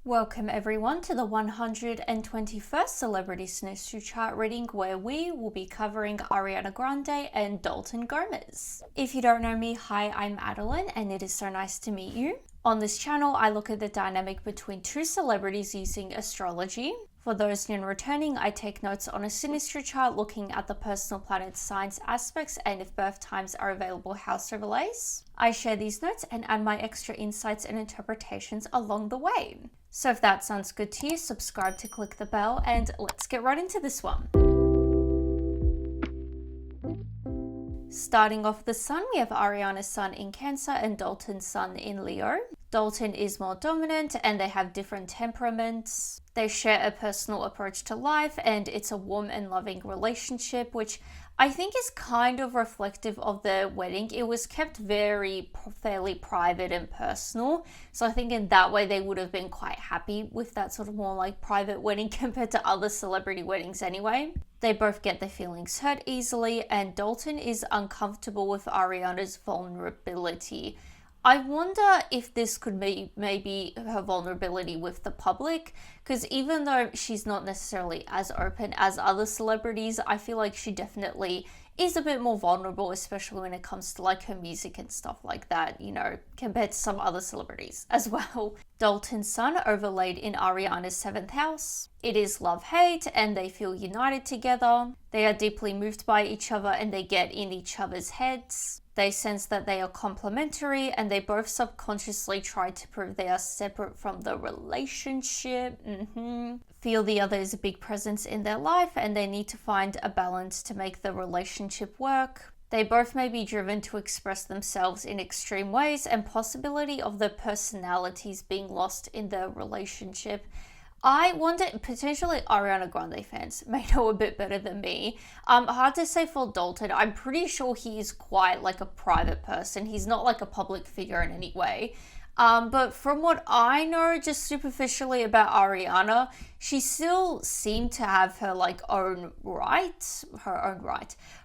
Welcome everyone to the 121st Celebrity Synastry chart reading, where we will be covering Ariana Grande and Dalton Gomez. If you don't know me, hi, I'm Adeline and it is so nice to meet you. On this channel, I look at the dynamic between two celebrities using astrology. For those new and returning, I take notes on a synastry chart looking at the personal planet signs aspects and if birth times are available, house overlays. I share these notes and add my extra insights and interpretations along the way. So if that sounds good to you, subscribe to click the bell and let's get right into this one. Starting off the sun, we have Ariana's sun in Cancer and Dalton's sun in Leo. Dalton is more dominant and they have different temperaments. They share a personal approach to life and it's a warm and loving relationship, which I think is kind of reflective of their wedding. It was kept fairly private and personal. So I think in that way they would have been quite happy with that sort of more like private wedding compared to other celebrity weddings anyway. They both get their feelings hurt easily and Dalton is uncomfortable with Ariana's vulnerability. I wonder if this could be maybe her vulnerability with the public, because even though she's not necessarily as open as other celebrities, I feel like she definitely is a bit more vulnerable, especially when it comes to like her music and stuff like that, you know, compared to some other celebrities as well. Dalton's sun overlaid in Ariana's 7th house. It is love-hate and they feel united together. They are deeply moved by each other and they get in each other's heads. They sense that they are complementary and they both subconsciously try to prove they are separate from the relationship. Feel the other is a big presence in their life and they need to find a balance to make the relationship work. They both may be driven to express themselves in extreme ways and possibility of their personalities being lost in the relationship. I wonder, potentially Ariana Grande fans may know a bit better than me. Hard to say for Dalton. I'm pretty sure he is quite like a private person. He's not like a public figure in any way. But from what I know, just superficially about Ariana, she still seemed to have her like her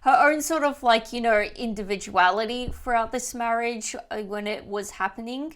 own sort of like, you know, individuality throughout this marriage when it was happening.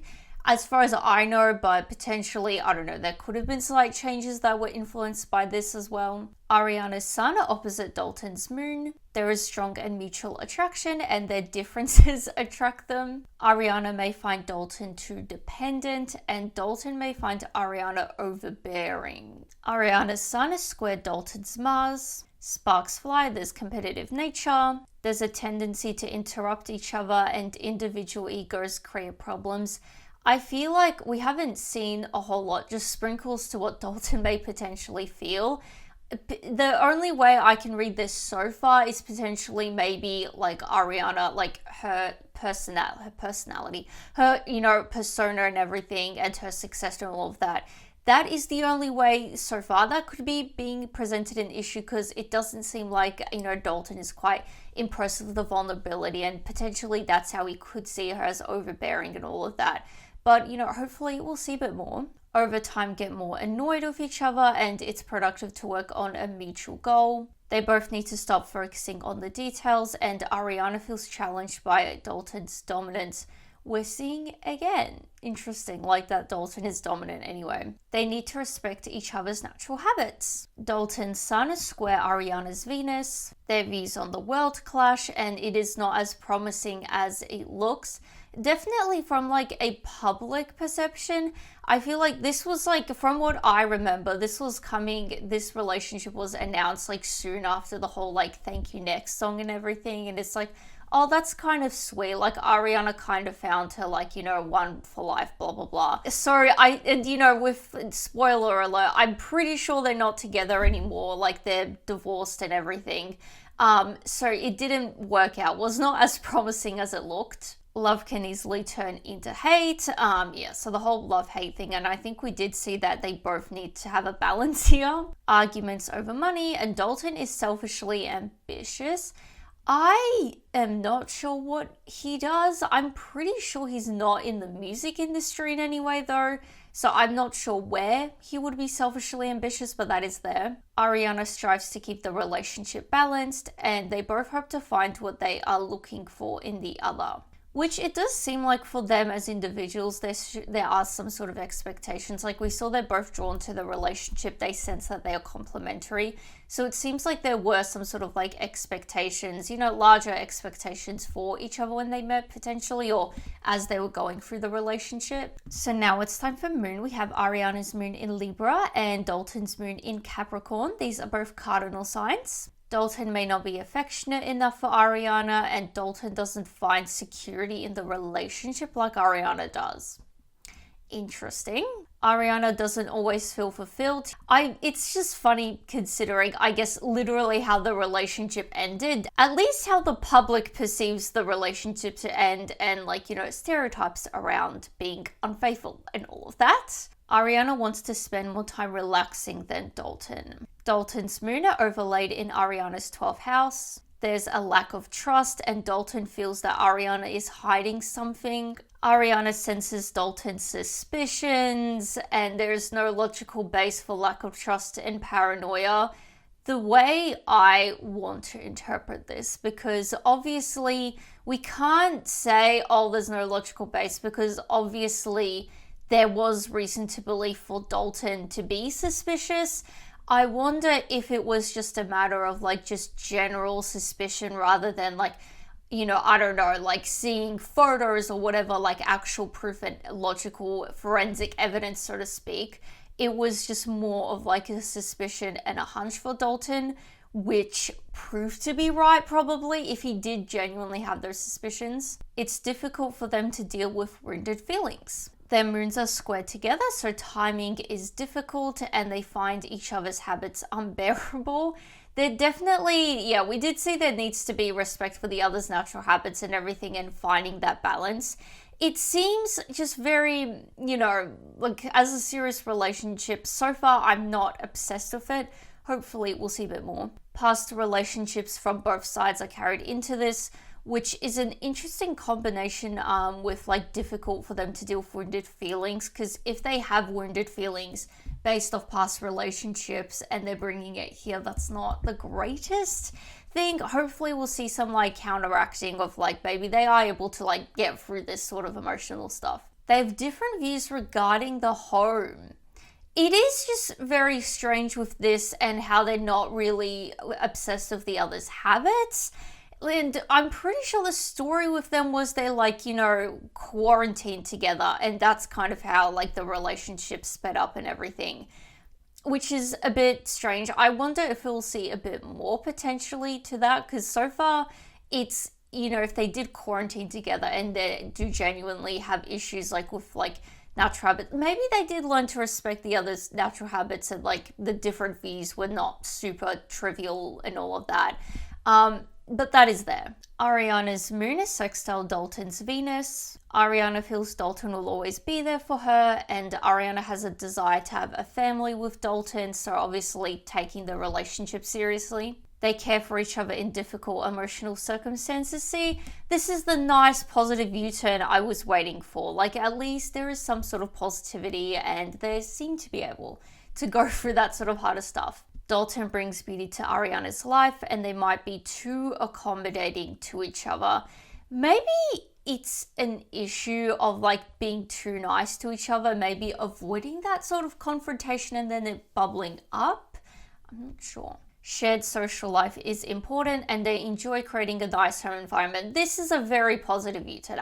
As far as I know, but potentially, I don't know, there could have been slight changes that were influenced by this as well. Ariana's sun opposite Dalton's moon. There is strong and mutual attraction and their differences attract them. Ariana may find Dalton too dependent and Dalton may find Ariana overbearing. Ariana's sun is square Dalton's Mars. Sparks fly, there's competitive nature. There's a tendency to interrupt each other and individual egos create problems. I feel like we haven't seen a whole lot, just sprinkles to what Dalton may potentially feel. The only way I can read this so far is potentially maybe like Ariana, like her personality, her, you know, persona and everything and her success and all of that. That is the only way so far that could be being presented an issue, because it doesn't seem like, you know, Dalton is quite impressed with the vulnerability and potentially that's how we could see her as overbearing and all of that. But, you know, hopefully we'll see a bit more. Over time, get more annoyed with each other and it's productive to work on a mutual goal. They both need to stop focusing on the details and Ariana feels challenged by Dalton's dominance. We're seeing again, interesting, like that Dalton is dominant anyway. They need to respect each other's natural habits. Dalton's sun is square Ariana's Venus. Their views on the world clash and it is not as promising as it looks. Definitely from like a public perception, I feel like this was like, from what I remember, this relationship was announced like soon after the whole like Thank You Next song and everything. And it's like, oh, that's kind of sweet. Like Ariana kind of found her like, you know, one for life, blah, blah, blah. So you know, with spoiler alert, I'm pretty sure they're not together anymore. Like they're divorced and everything. So it didn't work out, was not as promising as it looked. Love can easily turn into hate. So the whole love-hate thing, and I think we did see that they both need to have a balance here. Arguments over money, and Dalton is selfishly ambitious. I am not sure what he does. I'm pretty sure he's not in the music industry in any way though, so I'm not sure where he would be selfishly ambitious, but that is there. Ariana strives to keep the relationship balanced, and they both hope to find what they are looking for in the other. Which it does seem like for them as individuals, there are some sort of expectations. Like we saw they're both drawn to the relationship. They sense that they are complementary. So it seems like there were some sort of like expectations, you know, larger expectations for each other when they met potentially, or as they were going through the relationship. So now it's time for moon. We have Ariana's moon in Libra and Dalton's moon in Capricorn. These are both cardinal signs. Dalton may not be affectionate enough for Ariana, and Dalton doesn't find security in the relationship like Ariana does. Interesting. Ariana doesn't always feel fulfilled. It's just funny considering, I guess, literally how the relationship ended. At least how the public perceives the relationship to end, and like, you know, stereotypes around being unfaithful and all of that. Ariana wants to spend more time relaxing than Dalton. Dalton's moon are overlaid in Ariana's 12th house. There's a lack of trust, and Dalton feels that Ariana is hiding something. Ariana senses Dalton's suspicions, and there's no logical base for lack of trust and paranoia. The way I want to interpret this, because obviously we can't say, oh, there's no logical base, because obviously there was reason to believe for Dalton to be suspicious. I wonder if it was just a matter of like just general suspicion rather than like, you know, I don't know, like seeing photos or whatever, like actual proof and logical forensic evidence, so to speak. It was just more of like a suspicion and a hunch for Dalton, which proved to be right probably if he did genuinely have those suspicions. It's difficult for them to deal with wounded feelings. Their moons are squared together, so timing is difficult and they find each other's habits unbearable. They're definitely, yeah, we did see there needs to be respect for the other's natural habits and everything, and finding that balance. It seems just very, you know, like as a serious relationship, so far I'm not obsessed with it. Hopefully we'll see a bit more. Past relationships from both sides are carried into this, which is an interesting combination with like difficult for them to deal with wounded feelings, because if they have wounded feelings based off past relationships and they're bringing it here, that's not the greatest thing. Hopefully we'll see some like counteracting of like maybe they are able to like get through this sort of emotional stuff. They have different views regarding the home. It is just very strange with this and how they're not really obsessed with the other's habits. And I'm pretty sure the story with them was they're like, you know, quarantined together, and that's kind of how like the relationship sped up and everything, which is a bit strange. I wonder if we'll see a bit more potentially to that, because so far it's, you know, if they did quarantine together and they do genuinely have issues like with like natural habits, maybe they did learn to respect the other's natural habits and like the different views were not super trivial and all of that. But that is there. Ariana's moon is sextile Dalton's Venus. Ariana feels Dalton will always be there for her, and Ariana has a desire to have a family with Dalton, so obviously taking the relationship seriously. They care for each other in difficult emotional circumstances. See, this is the nice positive U-turn I was waiting for. Like, at least there is some sort of positivity, and they seem to be able to go through that sort of harder stuff. Dalton brings beauty to Ariana's life, and they might be too accommodating to each other. Maybe it's an issue of like being too nice to each other, maybe avoiding that sort of confrontation and then it bubbling up. I'm not sure. Shared social life is important, and they enjoy creating a nice home environment. This is a very positive U-turn.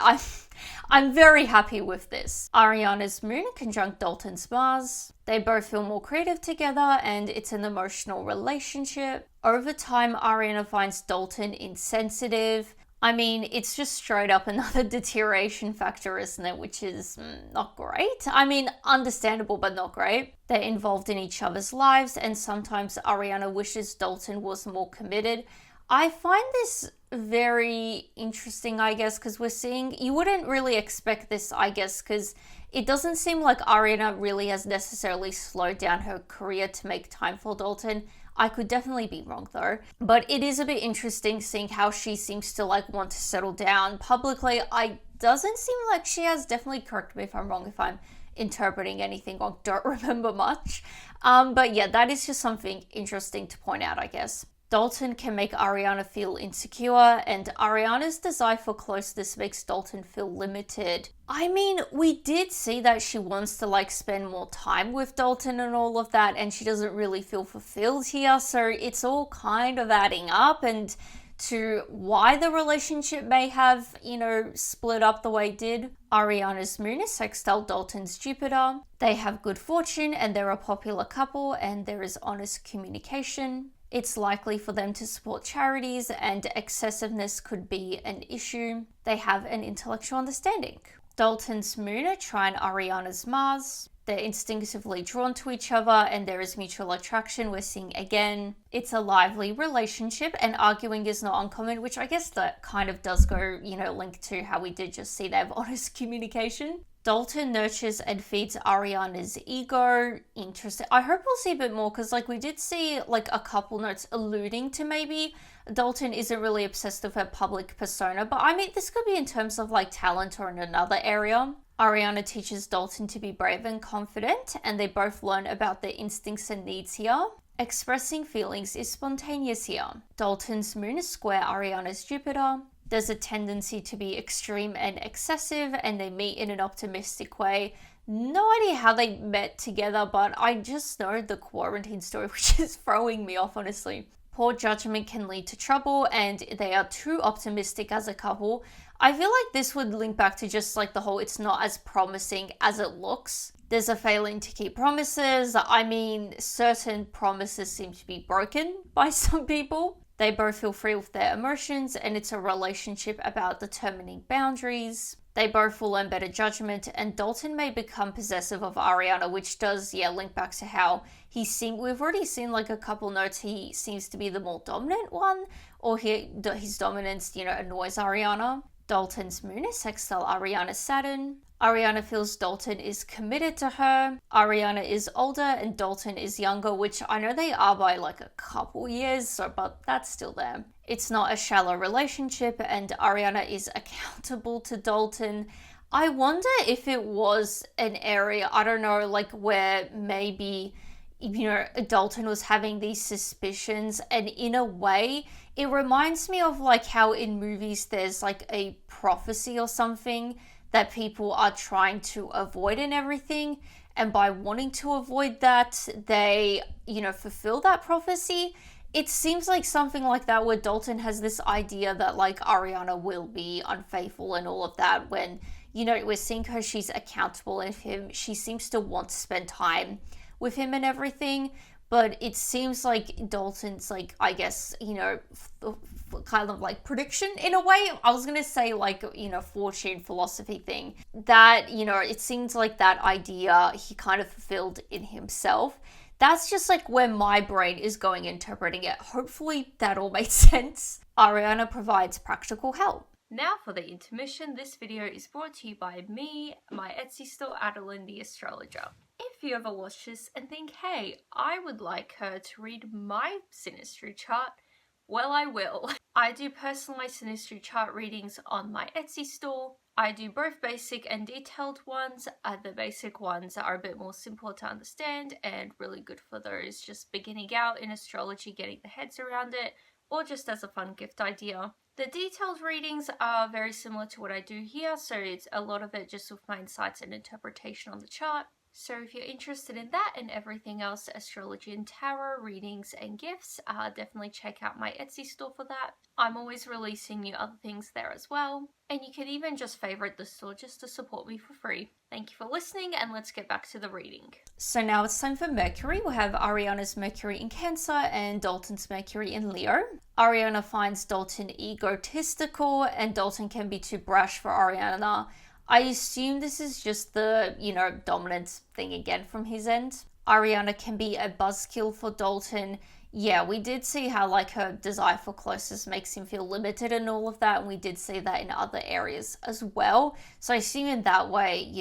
I'm very happy with this. Ariana's moon conjunct Dalton's Mars. They both feel more creative together, and it's an emotional relationship. Over time, Ariana finds Dalton insensitive. I mean, it's just straight up another deterioration factor, isn't it? Which is not great. I mean, understandable, but not great. They're involved in each other's lives, and sometimes Ariana wishes Dalton was more committed. I find this very interesting, I guess, because we're seeing, you wouldn't really expect this, I guess, because it doesn't seem like Ariana really has necessarily slowed down her career to make time for Dalton. I could definitely be wrong though, but it is a bit interesting seeing how she seems to like want to settle down publicly. I doesn't seem like she has, definitely correct me if I'm wrong if I'm interpreting anything or don't remember much. But yeah, that is just something interesting to point out, I guess. Dalton can make Ariana feel insecure, and Ariana's desire for closeness makes Dalton feel limited. I mean, we did see that she wants to like spend more time with Dalton and all of that, and she doesn't really feel fulfilled here, so it's all kind of adding up and to why the relationship may have, split up the way it did. Ariana's moon is sextile Dalton's Jupiter. They have good fortune and they're a popular couple, and there is honest communication. It's likely for them to support charities, and excessiveness could be an issue. They have an intellectual understanding. Dalton's moon are trine Ariana's Mars. They're instinctively drawn to each other and there is mutual attraction. We're seeing again. It's a lively relationship and arguing is not uncommon, which I guess that kind of does go, link to how we did just see they have honest communication. Dalton nurtures and feeds Ariana's ego. Interesting. I hope we'll see a bit more because we did see a couple notes alluding to maybe Dalton isn't really obsessed with her public persona, but I mean this could be in terms of talent or in another area. Ariana teaches Dalton to be brave and confident, and they both learn about their instincts and needs here. Expressing feelings is spontaneous here. Dalton's moon is square Ariana's Jupiter. There's a tendency to be extreme and excessive, and they meet in an optimistic way. No idea how they met together, but I just know the quarantine story, which is throwing me off, honestly. Poor judgment can lead to trouble, and they are too optimistic as a couple. I feel like this would link back to just the whole it's not as promising as it looks. There's a failing to keep promises. I mean, certain promises seem to be broken by some people. They both feel free with their emotions, and it's a relationship about determining boundaries. They both will learn better judgment, and Dalton may become possessive of Ariana, which does, link back to how we've already seen a couple notes, he seems to be the more dominant one, or his dominance, annoys Ariana. Dalton's moon is sextile Ariana's Saturn. Ariana feels Dalton is committed to her. Ariana is older and Dalton is younger, which I know they are by a couple years, but that's still there. It's not a shallow relationship, and Ariana is accountable to Dalton. I wonder if it was an area, I don't know, where maybe, Dalton was having these suspicions, and in a way, it reminds me of how in movies there's a prophecy or something that people are trying to avoid and everything, and by wanting to avoid that, they, fulfill that prophecy. It seems like something like that, where Dalton has this idea that Ariana will be unfaithful and all of that, when, we're seeing her, she's accountable of him, she seems to want to spend time with him and everything, but it seems like Dalton's I guess, kind of prediction in a way. I was gonna say fortune philosophy thing, that it seems like that idea he kind of fulfilled in himself. That's just where my brain is going interpreting it. Hopefully that all made sense. Ariana provides practical help. Now for the intermission. This video is brought to you by me, my Etsy store, Adeline the Astrologer. If you ever watch this and think, hey, I would like her to read my Synastry chart, well, I will. I do personalized Synastry chart readings on my Etsy store. I do both basic and detailed ones. The basic ones are a bit more simple to understand and really good for those just beginning out in astrology, getting their heads around it, or just as a fun gift idea. The detailed readings are very similar to what I do here, so it's a lot of it just with my insights and interpretation on the chart. So if you're interested in that and everything else, astrology and tarot, readings and gifts, definitely check out my Etsy store for that. I'm always releasing new other things there as well. And you can even just favorite the store just to support me for free. Thank you for listening, and let's get back to the reading. So now it's time for Mercury. We'll have Ariana's Mercury in Cancer and Dalton's Mercury in Leo. Ariana finds Dalton egotistical, and Dalton can be too brash for Ariana. I assume this is just the, dominance thing again from his end. Ariana can be a buzzkill for Dalton. Yeah, we did see how her desire for closeness makes him feel limited and all of that, and we did see that in other areas as well. So I assume in that way,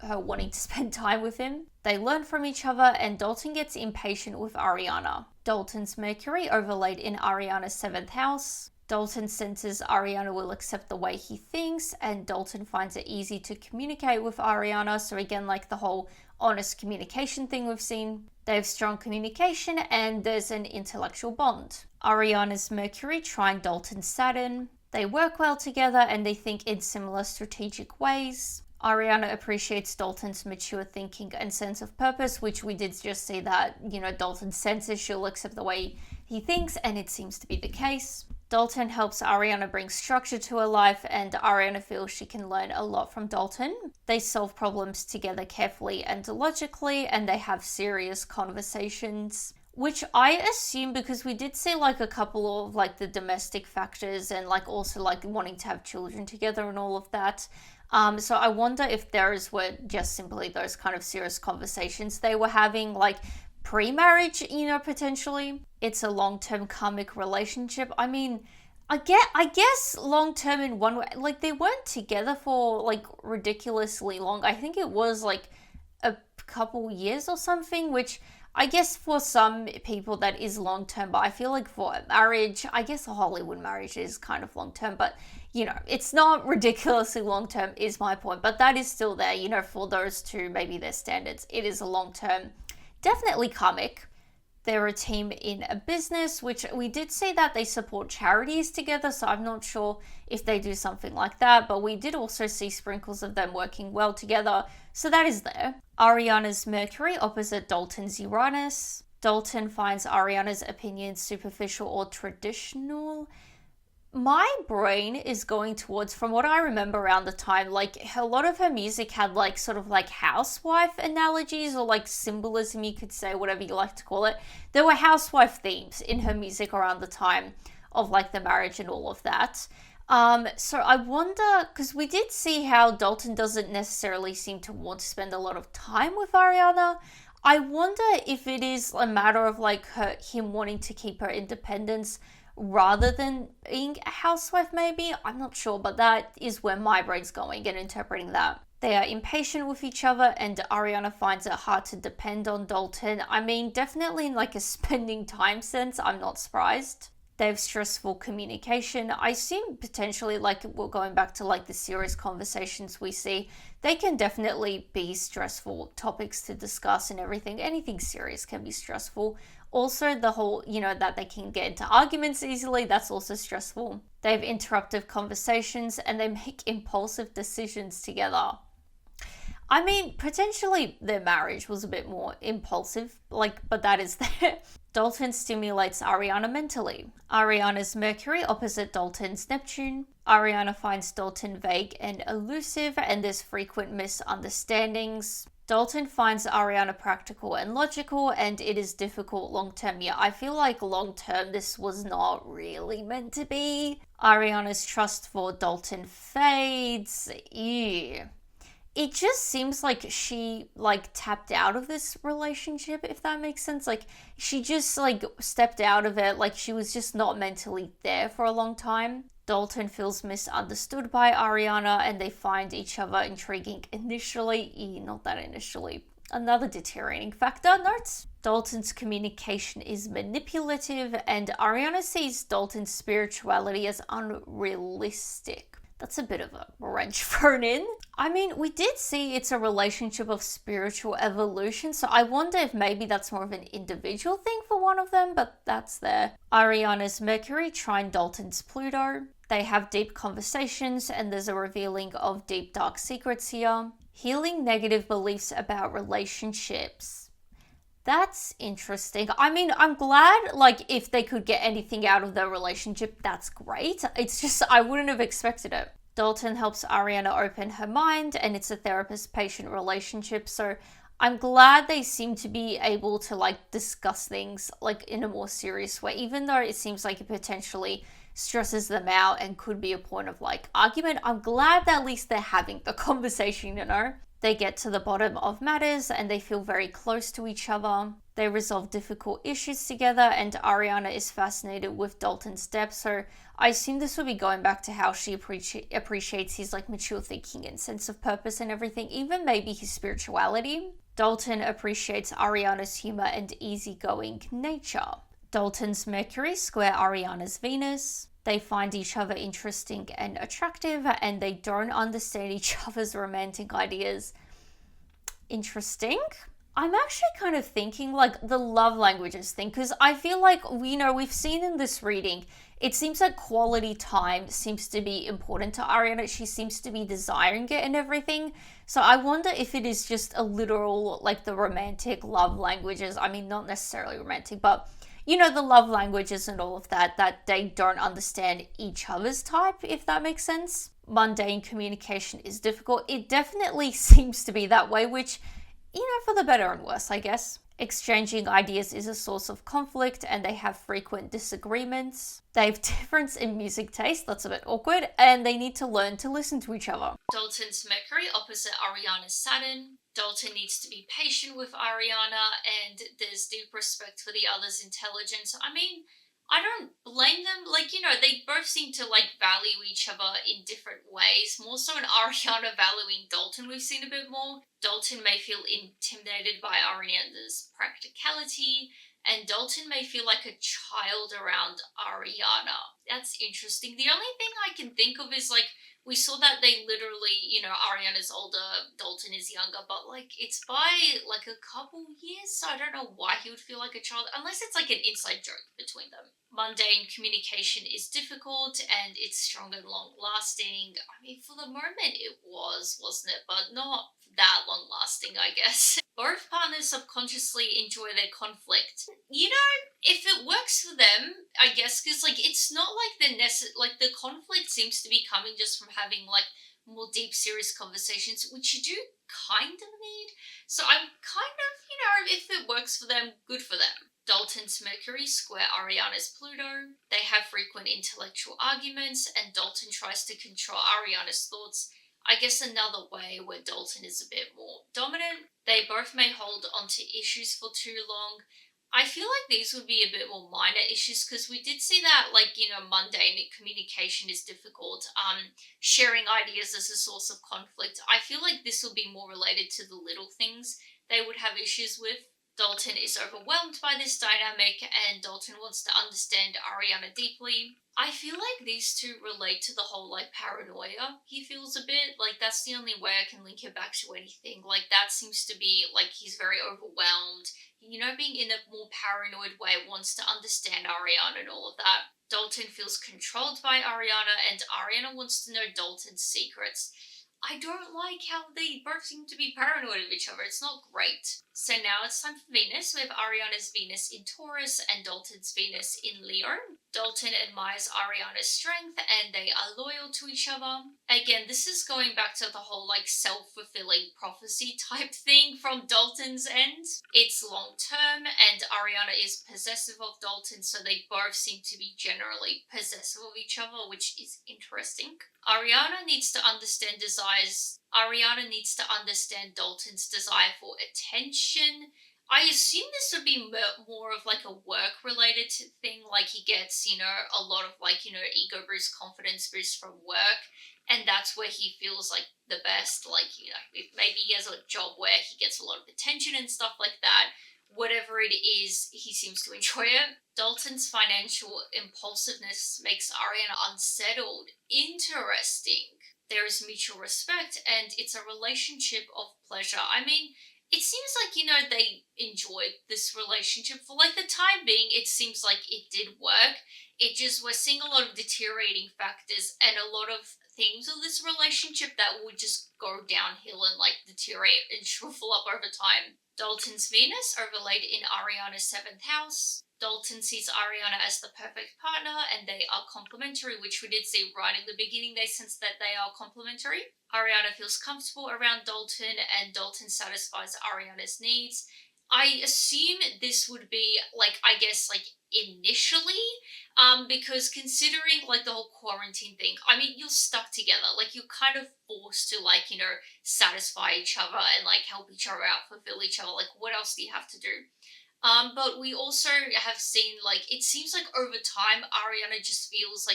her wanting to spend time with him. They learn from each other, and Dalton gets impatient with Ariana. Dalton's Mercury overlaid in Ariana's 7th house. Dalton senses Ariana will accept the way he thinks, and Dalton finds it easy to communicate with Ariana. So again, the whole honest communication thing we've seen. They have strong communication and there's an intellectual bond. Ariana's Mercury trine Dalton's Saturn. They work well together and they think in similar strategic ways. Ariana appreciates Dalton's mature thinking and sense of purpose, which we did just see that, Dalton senses she'll accept the way he thinks, and it seems to be the case. Dalton helps Ariana bring structure to her life, and Ariana feels she can learn a lot from Dalton. They solve problems together carefully and logically, and they have serious conversations. Which I assume, because we did see like a couple of like the domestic factors and like also like wanting to have children together and all of that. So I wonder if those were just simply those kind of serious conversations they were having, like pre-marriage, potentially. It's a long-term karmic relationship. I mean, I guess long-term in one way. Like, they weren't together for like ridiculously long. I think it was like a couple years or something, which I guess for some people that is long-term, but I feel like for marriage, I guess a Hollywood marriage is kind of long-term, but it's not ridiculously long-term is my point, but that is still there, for those two, maybe their standards. It is a long-term, definitely karmic. They're a team in a business, which we did see that they support charities together, so I'm not sure if they do something like that, but we did also see sprinkles of them working well together, so that is there. Ariana's Mercury opposite Dalton's Uranus. Dalton finds Ariana's opinions superficial or traditional. My brain is going towards, from what I remember around the time, like a lot of her music had like sort of like housewife analogies or like symbolism, you could say, whatever you like to call it. There were housewife themes in her music around the time of like the marriage and all of that. So I wonder, because we did see how Dalton doesn't necessarily seem to want to spend a lot of time with Ariana. I wonder if it is a matter of like him wanting to keep her independence rather than being a housewife, maybe. I'm not sure, but that is where my brain's going and interpreting that. They are impatient with each other, and Ariana finds it hard to depend on Dalton. I mean, definitely in like a spending time sense, I'm not surprised. They have stressful communication. I assume potentially, like, we're going back to like the serious conversations we see, they can definitely be stressful topics to discuss and everything. Anything serious can be stressful. Also, the whole, that they can get into arguments easily, that's also stressful. They have interruptive conversations and they make impulsive decisions together. I mean, potentially their marriage was a bit more impulsive, but that is there. Dalton stimulates Ariana mentally. Ariana's Mercury opposite Dalton's Neptune. Ariana finds Dalton vague and elusive, and there's frequent misunderstandings. Dalton finds Ariana practical and logical, and it is difficult long-term. Yeah, I feel like long-term this was not really meant to be. Ariana's trust for Dalton fades. Ew. It just seems like she tapped out of this relationship, if that makes sense. Like, she just stepped out of it, like she was just not mentally there for a long time. Dalton feels misunderstood by Ariana, and they find each other intriguing initially. Not that initially. Another deteriorating factor, notes. Dalton's communication is manipulative, and Ariana sees Dalton's spirituality as unrealistic. That's a bit of a wrench thrown in. I mean, we did see it's a relationship of spiritual evolution, so I wonder if maybe that's more of an individual thing for one of them, but that's there. Ariana's Mercury trine Dalton's Pluto. They have deep conversations, and there's a revealing of deep dark secrets here. Healing negative beliefs about relationships. That's interesting. I mean, I'm glad, if they could get anything out of their relationship, that's great. It's just, I wouldn't have expected it. Dalton helps Ariana open her mind, and it's a therapist-patient relationship, so I'm glad they seem to be able to, discuss things, in a more serious way, even though it seems like it potentially stresses them out and could be a point of, argument. I'm glad that at least they're having the conversation, They get to the bottom of matters and they feel very close to each other. They resolve difficult issues together, and Ariana is fascinated with Dalton's depth, so I assume this will be going back to how she appreciates his mature thinking and sense of purpose and everything, even maybe his spirituality. Dalton appreciates Ariana's humor and easygoing nature. Dalton's Mercury square Ariana's Venus. They find each other interesting and attractive, and they don't understand each other's romantic ideas. Interesting. I'm actually kind of thinking like the love languages thing, because I feel like, we've seen in this reading, it seems like quality time seems to be important to Ariana. She seems to be desiring it and everything. So I wonder if it is just a literal, like the romantic love languages. I mean, not necessarily romantic, but the love languages and all of that, that they don't understand each other's type, if that makes sense. Mundane communication is difficult. It definitely seems to be that way, which for the better and worse, I guess. Exchanging ideas is a source of conflict and they have frequent disagreements. They have difference in music taste, that's a bit awkward, and they need to learn to listen to each other. Dalton's Mercury opposite Ariana's Saturn. Dalton needs to be patient with Ariana and there's deep respect for the other's intelligence. I mean, I don't blame them. Like, they both seem to value each other in different ways. More so in Ariana valuing Dalton, we've seen a bit more. Dalton may feel intimidated by Ariana's practicality, and Dalton may feel like a child around Ariana. That's interesting. The only thing I can think of is we saw that they literally, Ariana's older, Dalton is younger, but it's by a couple years, so I don't know why he would feel like a child, unless it's an inside joke between them. Mundane communication is difficult and it's strong and long lasting. I mean, for the moment it was, wasn't it? But not that long lasting, I guess. Both partners subconsciously enjoy their conflict. If it works for them, I guess, because it's not the conflict seems to be coming just from having more deep, serious conversations, which you do kind of need. So I'm kind of, if it works for them, good for them. Dalton's Mercury square Ariana's Pluto. They have frequent intellectual arguments, and Dalton tries to control Ariana's thoughts. I guess another way where Dalton is a bit more dominant. They both may hold onto issues for too long. I feel like these would be a bit more minor issues because we did see that, mundane communication is difficult. Sharing ideas as a source of conflict. I feel like this will be more related to the little things they would have issues with. Dalton is overwhelmed by this dynamic and Dalton wants to understand Ariana deeply. I feel like these two relate to the whole paranoia he feels a bit. That's the only way I can link it back to anything. That seems to be he's very overwhelmed. Being in a more paranoid way, wants to understand Ariana and all of that. Dalton feels controlled by Ariana and Ariana wants to know Dalton's secrets. I don't like how they both seem to be paranoid of each other. It's not great. So now it's time for Venus. We have Ariana's Venus in Taurus and Dalton's Venus in Leo. Dalton admires Ariana's strength and they are loyal to each other. Again, this is going back to the whole self-fulfilling prophecy type thing from Dalton's end. It's long term and Ariana is possessive of Dalton, so they both seem to be generally possessive of each other, which is interesting. Ariana needs to understand Dalton's desire for attention. I assume this would be more of a work related thing, he gets, a lot of ego boost, confidence boost from work, and that's where he feels the best, if maybe he has a job where he gets a lot of attention and stuff like that. Whatever it is, he seems to enjoy it. Dalton's financial impulsiveness makes Ariana unsettled. Interesting. There is mutual respect and it's a relationship of pleasure. I mean, it seems they enjoyed this relationship for the time being. It seems like it did work. It just, we're seeing a lot of deteriorating factors and a lot of things of this relationship that would just go downhill and deteriorate and shrivel up over time. Dalton's Venus overlaid in Ariana's 7th house. Dalton sees Ariana as the perfect partner and they are complementary, which we did see right in the beginning. They sense that they are complementary. Ariana feels comfortable around Dalton and Dalton satisfies Ariana's needs. I assume this would be initially, because considering the whole quarantine thing, I mean, you're stuck together. You're kind of forced to satisfy each other and help each other out, fulfill each other. What else do you have to do? But we also have seen it seems over time Ariana just feels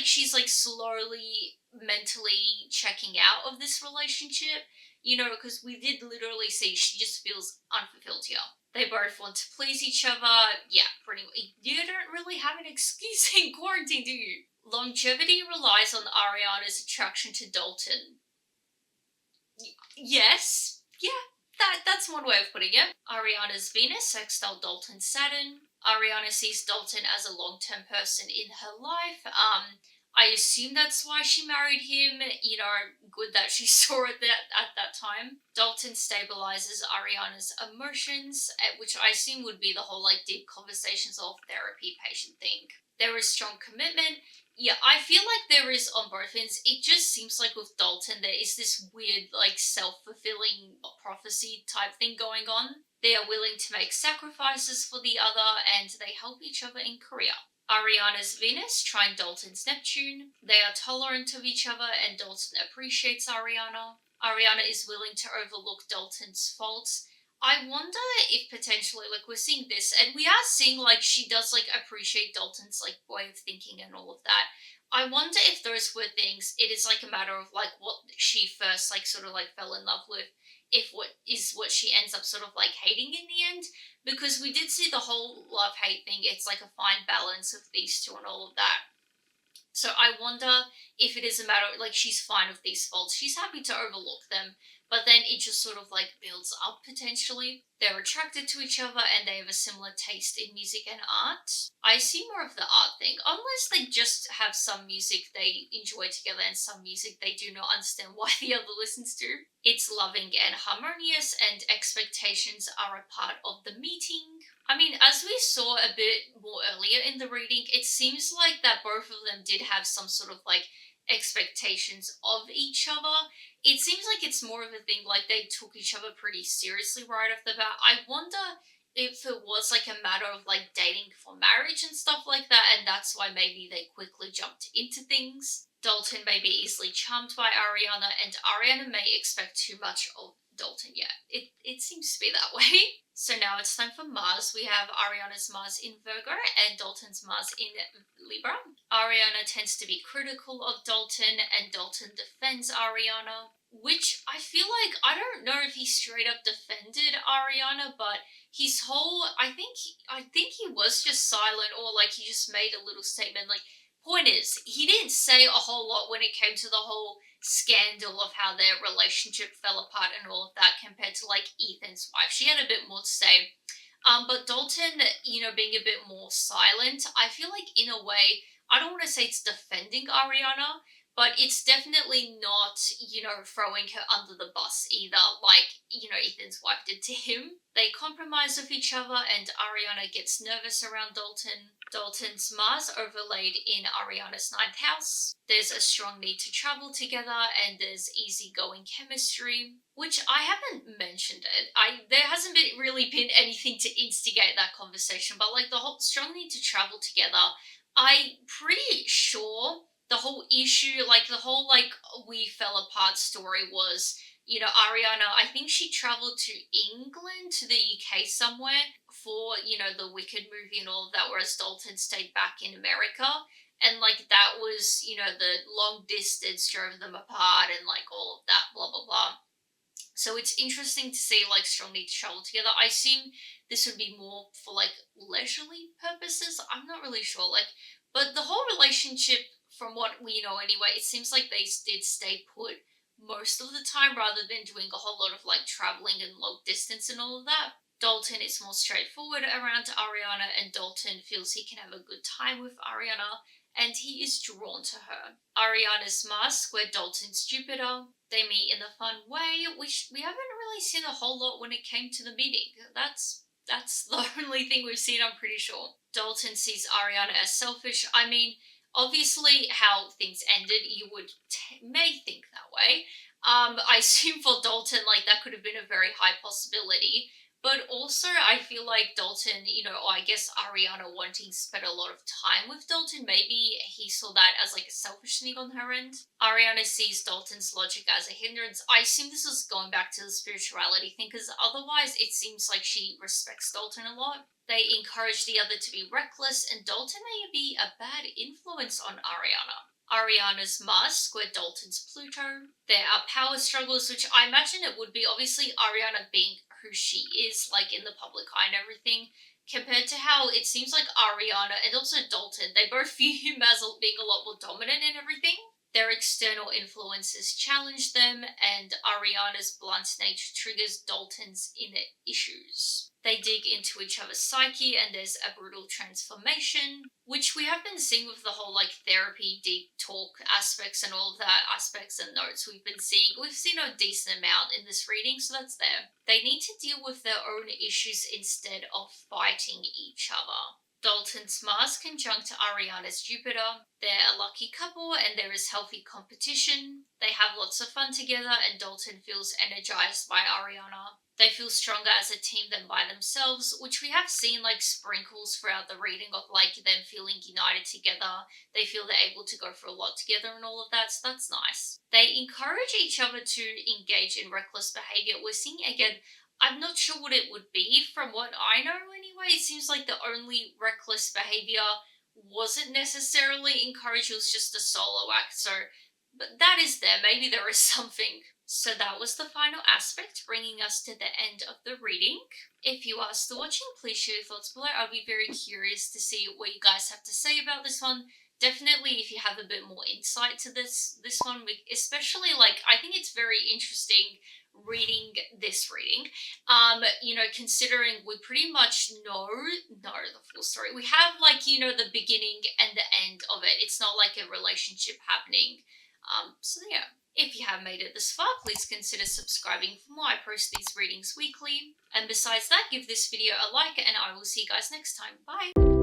she's slowly mentally checking out of this relationship, because we did literally see she just feels unfulfilled here. They both want to please each other. Yeah, pretty much. You don't really have an excuse in quarantine, do you? Longevity relies on Ariana's attraction to Dalton. Yes. Yeah. That's one way of putting it. Ariana's Venus sextile Dalton's Saturn. Ariana sees Dalton as a long-term person in her life. I assume that's why she married him. You know, good that she saw it at that time. Dalton stabilizes Ariana's emotions, which I assume would be the whole like deep conversations of therapy patient thing. There is strong commitment. Yeah, I feel like there is on both ends. It just seems like with Dalton, there is this weird, like, self-fulfilling prophecy type thing going on. They are willing to make sacrifices for the other, and they help each other in career. Ariana's Venus trine Dalton's Neptune. They are tolerant of each other, and Dalton appreciates Ariana. Ariana is willing to overlook Dalton's faults. I wonder if potentially, like, we're seeing this, and we are seeing, like, she does, like, appreciate Dalton's, like, way of thinking and all of that. I wonder if those were things, it is, like, a matter of, like, what she first, like, sort of, like, fell in love with, if what she ends up sort of, like, hating in the end. Because we did see the whole love-hate thing, it's, like, a fine balance of these two and all of that. So I wonder if it is a matter of, like, she's fine with these faults. She's happy to overlook them, but then it just sort of, like, builds up potentially. They're attracted to each other and they have a similar taste in music and art. I see more of the art thing, unless they just have some music they enjoy together and some music they do not understand why the other listens to. It's loving and harmonious, and expectations are a part of the meeting. I mean, as we saw a bit more earlier in the reading, it seems like that both of them did have some sort of like expectations of each other. It seems like it's more of a thing like they took each other pretty seriously right off the bat. I wonder if it was like a matter of like dating for marriage and stuff like that, and that's why maybe they quickly jumped into things. Dalton may be easily charmed by Ariana, and Ariana may expect too much of Dalton yet. It seems to be that way. So now it's time for Mars. We have Ariana's Mars in Virgo and Dalton's Mars in Libra. Ariana tends to be critical of Dalton, and Dalton defends Ariana, which I feel like, I don't know if he straight up defended Ariana, but his whole, I think he was just silent, or like he just made a little statement. Like, point is, he didn't say a whole lot when it came to the whole scandal of how their relationship fell apart and all of that, compared to like Ethan's wife. She had a bit more to say. But Dalton, you know, being a bit more silent, I feel like in a way, I don't want to say it's defending Ariana, but it's definitely not, you know, throwing her under the bus either, like, you know, Ethan's wife did to him. They compromise with each other, and Ariana gets nervous around Dalton. Dalton's Mars overlaid in Ariana's ninth house. There's a strong need to travel together, and there's easygoing chemistry, which I haven't mentioned it. There hasn't really been anything to instigate that conversation, but like the whole strong need to travel together, I'm pretty sure the whole issue, like the whole like we fell apart story was, you know, Ariana, I think she traveled to England, to the UK somewhere for, you know, the Wicked movie and all of that, whereas Dalton stayed back in America. And like that was, you know, the long distance drove them apart and like all of that, blah, blah, blah. So it's interesting to see like strong need to travel together. I assume this would be more for like leisurely purposes. I'm not really sure. Like, but the whole relationship, from what we know anyway, it seems like they did stay put most of the time rather than doing a whole lot of like traveling and long distance and all of that. Dalton is more straightforward around Ariana, and Dalton feels he can have a good time with Ariana, and he is drawn to her. Ariana's Mars square Dalton's Jupiter. They meet in a fun way, which we haven't really seen a whole lot when it came to the meeting. That's the only thing we've seen, I'm pretty sure. Dalton sees Ariana as selfish. I mean, obviously how things ended, you would may think that way. I assume for Dalton, like, that could have been a very high possibility. But also, I feel like Dalton, you know, or I guess Ariana wanting to spend a lot of time with Dalton, maybe he saw that as like a selfish thing on her end. Ariana sees Dalton's logic as a hindrance. I assume this was going back to the spirituality thing, because otherwise it seems like she respects Dalton a lot. They encourage the other to be reckless, and Dalton may be a bad influence on Ariana. Ariana's Mars squared Dalton's Pluto. There are power struggles, which I imagine it would be, obviously Ariana being who she is, like, in the public eye and everything, compared to how it seems like Ariana and also Dalton, they both view him as being a lot more dominant and everything. Their external influences challenge them, and Ariana's blunt nature triggers Dalton's inner issues. They dig into each other's psyche, and there's a brutal transformation, which we have been seeing with the whole like therapy, deep talk aspects, and all of that aspects and notes we've been seeing. We've seen a decent amount in this reading, so that's there. They need to deal with their own issues instead of fighting each other. Dalton's Mars conjunct Ariana's Jupiter. They're a lucky couple and there is healthy competition. They have lots of fun together and Dalton feels energized by Ariana. They feel stronger as a team than by themselves, which we have seen like sprinkles throughout the reading of like them feeling united together. They feel they're able to go for a lot together and all of that, so that's nice. They encourage each other to engage in reckless behavior. We're seeing again, I'm not sure what it would be from what I know anyway. It seems like the only reckless behavior wasn't necessarily encouraged, it was just a solo act. So, but that is there. Maybe there is something. So that was the final aspect, bringing us to the end of the reading. If you are still watching, please share your thoughts below. I'll be very curious to see what you guys have to say about this one. Definitely if you have a bit more insight to this one, especially like, I think it's very interesting reading this reading, you know, considering we pretty much know the full story. We have like, you know, the beginning and the end of it. It's not like a relationship happening. So yeah, if you have made it this far, please consider subscribing for more. I post these readings weekly. And besides that, give this video a like and I will see you guys next time. Bye!